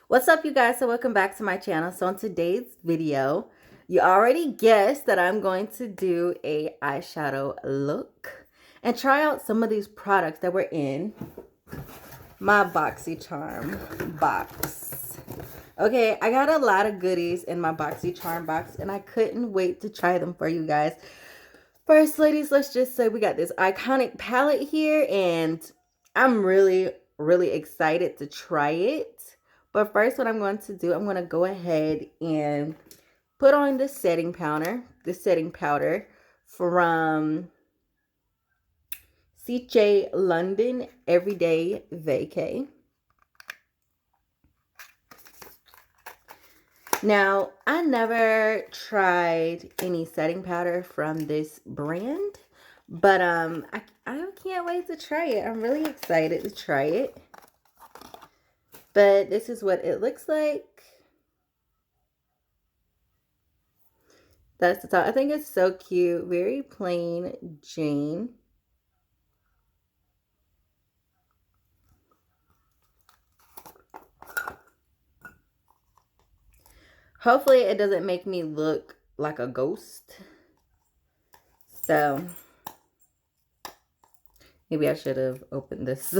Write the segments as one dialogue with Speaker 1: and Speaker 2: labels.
Speaker 1: What's up, you guys? So welcome back to my channel. So in today's video, you already guessed that I'm going to do a eyeshadow look and try out some of these products that were in my BoxyCharm box. Okay, I got a lot of goodies in my BoxyCharm box and I couldn't wait to try them for you guys. First, ladies, let's just say we got this iconic palette here and I'm really excited to try it. But first, what I'm going to do, I'm going to go ahead and put on the setting powder. From Ciate Londan Everyday Vacay. Now, I never tried any setting powder from this brand, but I can't wait to try it. I'm really excited to try it. But this is what it looks like. That's the top. I think it's so cute. Very plain Jane. Hopefully it doesn't make me look like a ghost. So maybe I should have opened this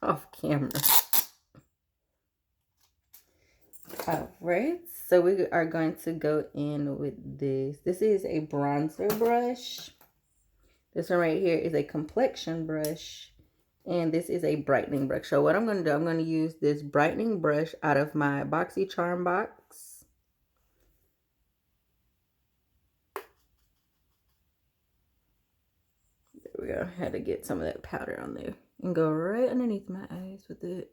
Speaker 1: off camera. Alright, so we are going to go in with this. This is a bronzer brush. This one right here is a complexion brush. And this is a brightening brush. So what I'm going to do, I'm going to use this brightening brush out of my BoxyCharm box. There we go. I had to get some of that powder on there. And go right underneath my eyes with it.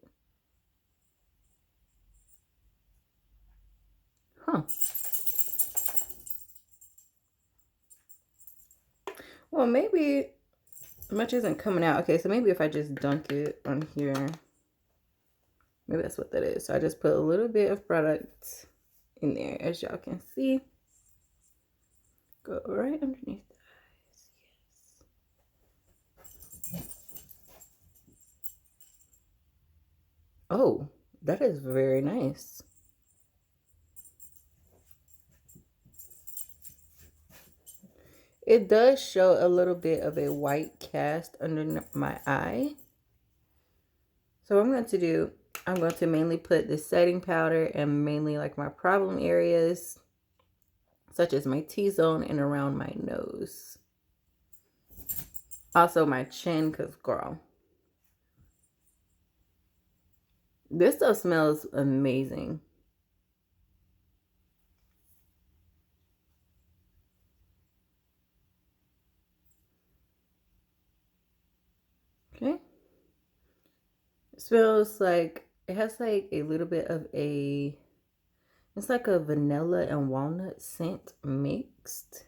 Speaker 1: Huh. Well, maybe much isn't coming out. Okay, so maybe if I just dunk it on here, maybe that's what that is. So I just put a little bit of product in there, as y'all can see. Go right underneath the eyes. Yes. Oh, that is very nice. It does show a little bit of a white cast under my eye. So what I'm going to do, I'm going to mainly put the setting powder and mainly like my problem areas, such as my T-zone and around my nose. Also my chin, because girl, this stuff smells amazing. Okay. It smells like, it has like a little bit of a, it's like a vanilla and walnut scent mixed.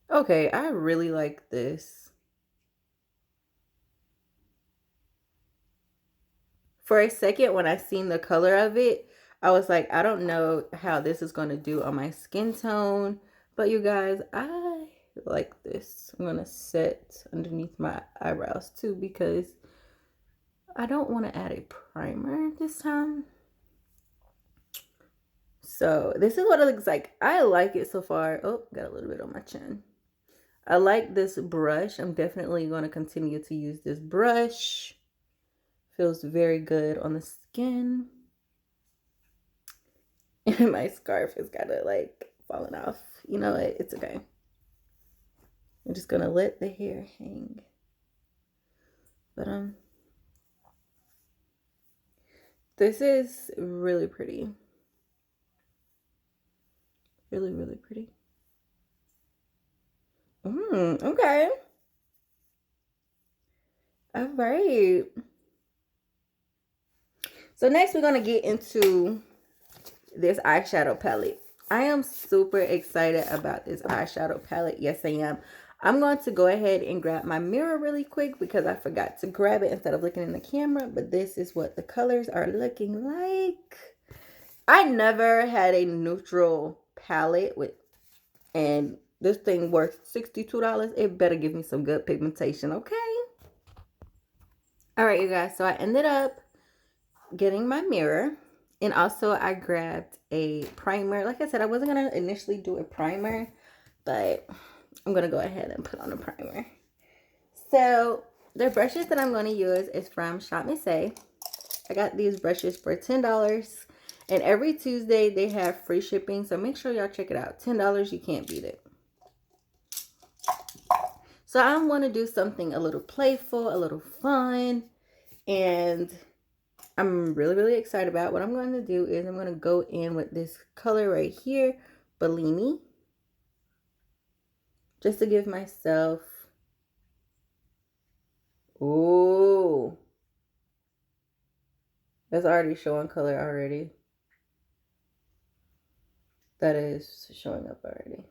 Speaker 1: Okay, I really like this. For a second, when I seen the color of it, I was like, I don't know how this is going to do on my skin tone. But you guys, I like this. I'm going to set underneath my eyebrows too because I don't want to add a primer this time. So this is what it looks like. I like it so far. Oh, got a little bit on my chin. I like this brush. I'm definitely going to continue to use this brush. Feels very good on the skin. And my scarf has got to like falling off. You know what? It's okay. I'm just going to let the hair hang. But this is really pretty. Really pretty. Okay. All right. So next we're going to get into this eyeshadow palette. I am super excited about this eyeshadow palette. Yes, I am. I'm going to go ahead and grab my mirror really quick because I forgot to grab it instead of looking in the camera. But this is what the colors are looking like. I never had a neutral palette with, and this thing worth $62. It better give me some good pigmentation, okay? All right, you guys. So I ended up getting my mirror. And also I grabbed a primer. Like I said, I wasn't going to initially do a primer, but I'm going to go ahead and put on a primer. So the brushes that I'm going to use is from Ciate. I got these brushes for $10. And every Tuesday they have free shipping. So make sure y'all check it out. $10, you can't beat it. So I want to do something a little playful, a little fun. And I'm really excited about what I'm going to do is I'm going to go in with this color right here, Bellini. Just to give myself, ooh, that's already showing color already. That is showing up already.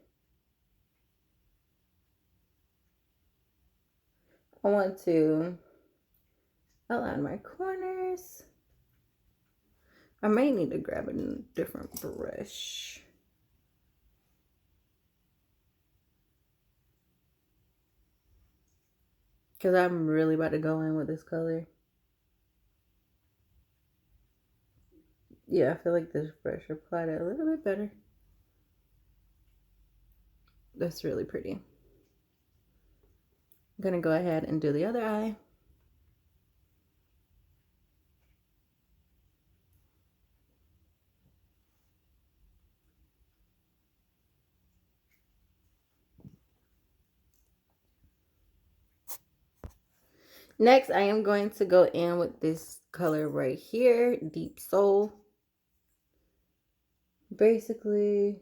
Speaker 1: I want to outline my corners. I may need to grab a different brush. Because I'm really about to go in with this color. Yeah, I feel like this brush applied it a little bit better. That's really pretty. I'm going to go ahead and do the other eye. Next, I am going to go in with this color right here, Deep Soul. Basically,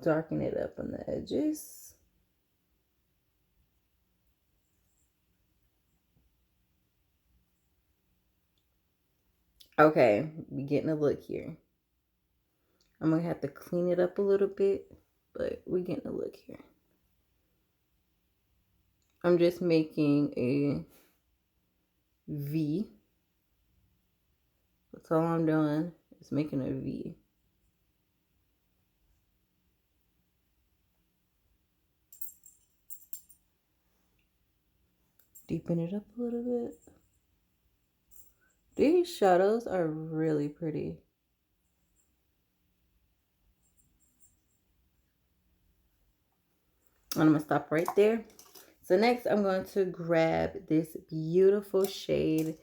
Speaker 1: darken it up on the edges. Okay, we getting a look here. I'm going to have to clean it up a little bit, but we're getting a look here. I'm just making a V. That's all I'm doing, is making a V. Deepen it up a little bit. These shadows are really pretty. And I'm going to stop right there. So next I'm going to grab this beautiful shade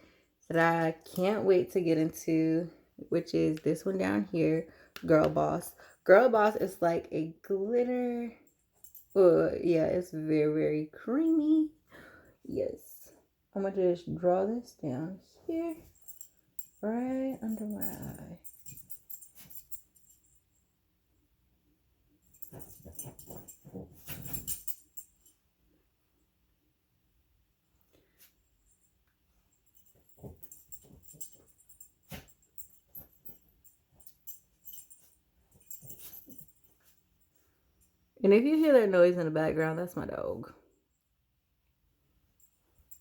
Speaker 1: that I can't wait to get into, which is this one down here, Girl Boss. Girl Boss is like a glitter. Yeah, it's very creamy. Yes. I'm going to just draw this down here, right under my eye. And if you hear that noise in the background, that's my dog.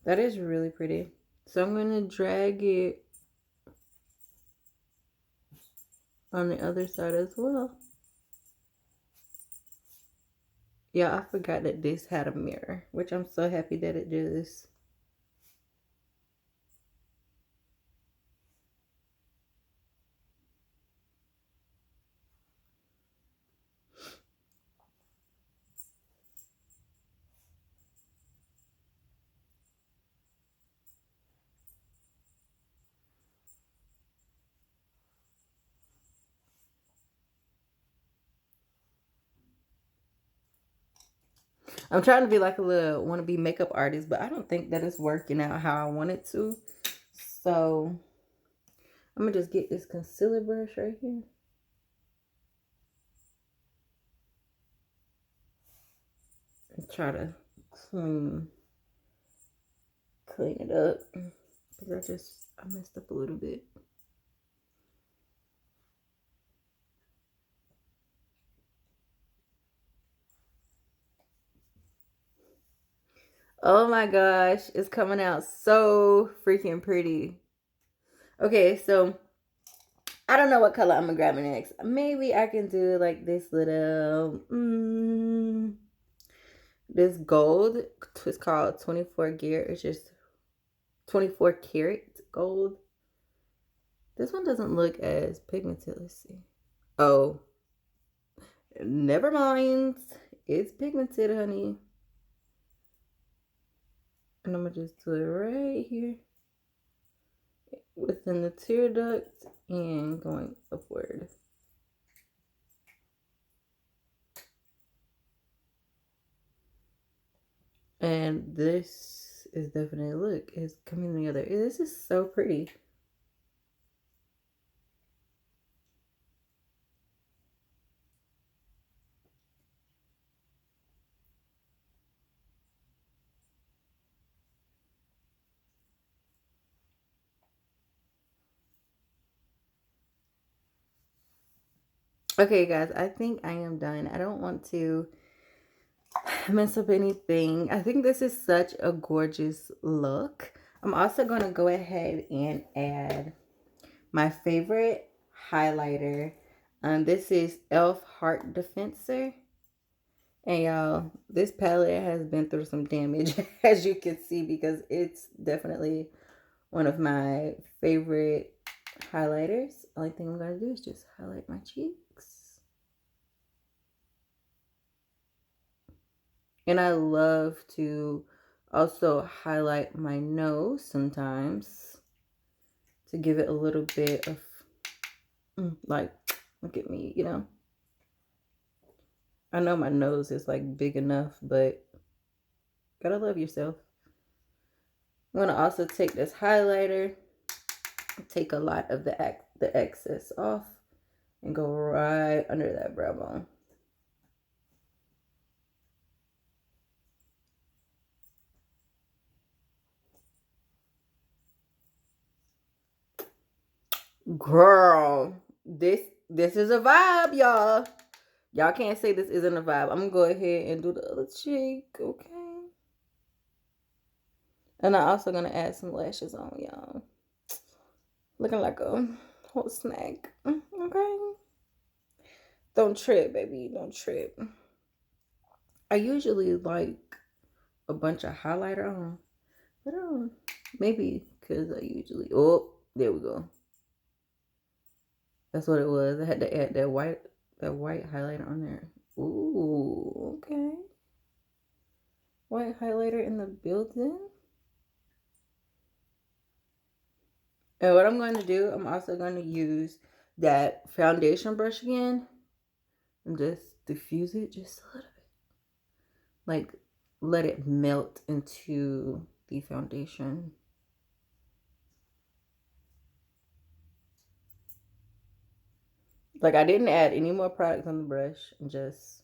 Speaker 1: That is really pretty. So I'm going to drag it on the other side as well. Yeah, I forgot that this had a mirror, which I'm so happy that it does. I'm trying to be like a little wannabe makeup artist, but I don't think that it's working out how I want it to. So I'm gonna just get this concealer brush right here. And try to clean it up. Because I messed up a little bit. Oh my gosh, it's coming out so freaking pretty. Okay, so I don't know what color I'm gonna grab next. Maybe I can do like this little, this gold. It's called 24 karat. It's just 24 karat gold. This one doesn't look as pigmented. Let's see. Oh, never mind. It's pigmented, honey. And I'm going to just do it right here within the tear duct and going upward. And this is definitely, look, it's coming together. This is so pretty. Okay, guys, I think I am done. I don't want to mess up anything. I think this is such a gorgeous look. I'm also going to go ahead and add my favorite highlighter. This is e.l.f. Heart Defensor. And y'all, this palette has been through some damage, as you can see, because it's definitely one of my favorite highlighters. Only thing I'm going to do is just highlight my cheeks. And I love to also highlight my nose sometimes to give it a little bit of, like, look at me, you know. I know my nose is like big enough, but gotta love yourself. I'm gonna also take this highlighter, take a lot of the excess off, and go right under that brow bone. Girl, this is a vibe, y'all. Y'all can't say this isn't a vibe. I'm gonna go ahead and do the other cheek, okay? And I'm also gonna add some lashes on, y'all. Looking like a whole snack, okay? Don't trip, baby, don't trip. I usually like a bunch of highlighter on, but maybe because I usually, oh, there we go. That's what it was. I had to add that white highlighter on there. Ooh, okay. White highlighter in the building. And what I'm going to do, I'm also going to use that foundation brush again and just diffuse it just a little bit. Like, let it melt into the foundation. Like, I didn't add any more product on the brush. I'm just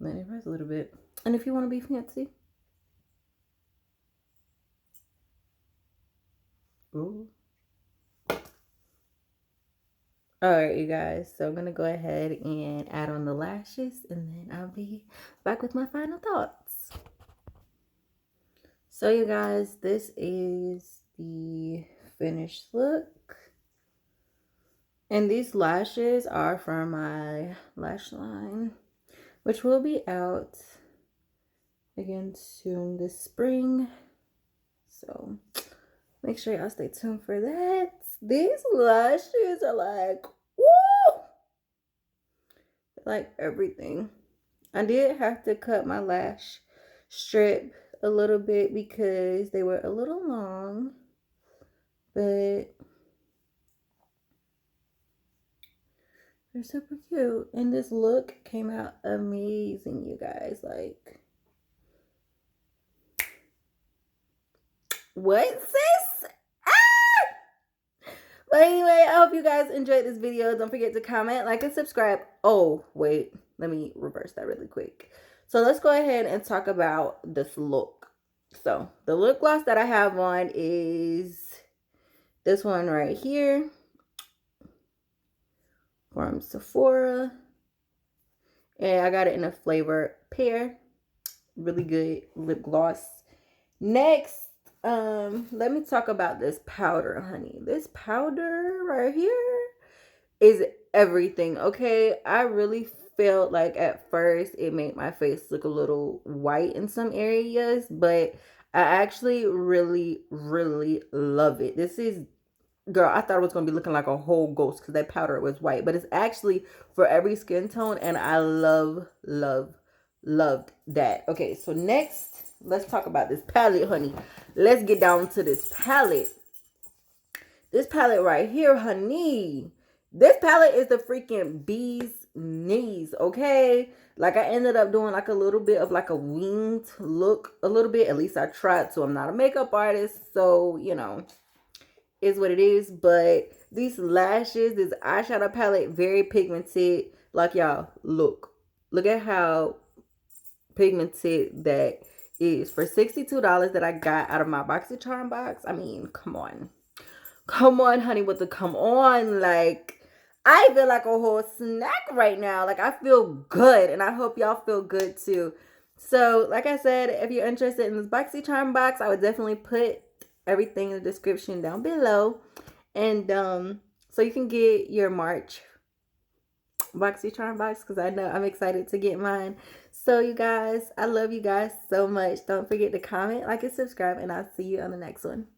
Speaker 1: letting it rest a little bit. And if you want to be fancy. Ooh. Alright, you guys. So I'm going to go ahead and add on the lashes. And then I'll be back with my final thoughts. So you guys, this is the finished look. And these lashes are from my lash line, which will be out again soon this spring. So make sure y'all stay tuned for that. These lashes are like, woo! Like everything. I did have to cut my lash strip a little bit because they were a little long, but they're super cute. And this look came out amazing, you guys. Like, what, sis? Ah! But anyway, I hope you guys enjoyed this video. Don't forget to comment, like, and subscribe. Oh, wait. Let me reverse that really quick. So let's go ahead and talk about this look. So the lip gloss that I have on is this one right here from Sephora. And I got it in a flavor pear. Really good lip gloss. Next, let me talk about this powder, honey. This powder right here is everything, okay? I really felt like at first it made my face look a little white in some areas, but I actually really, really love it. This is, girl, I thought it was going to be looking like a whole ghost because that powder was white. But it's actually for every skin tone. And I loved that. Okay, so next, let's talk about this palette, honey. Let's get down to this palette. This palette right here, honey. This palette is the freaking bee's knees, okay? Like, I ended up doing like a little bit of like a winged look, a little bit. At least I tried to. I'm not a makeup artist, so, you know, is what it is. But these lashes, this eyeshadow palette, very pigmented. Like, y'all, look at how pigmented that is for $62 that I got out of my BoxyCharm box. I mean, come on, honey, with the come on. Like, I feel like a whole snack right now. Like, I feel good, and I hope y'all feel good too. So, like I said, if you're interested in this BoxyCharm box, I would definitely put everything in the description down below. And so you can get your March BoxyCharm box, because I know I'm excited to get mine. So, you guys, I love you guys so much. Don't forget to comment, like, and subscribe, and I'll see you on the next one.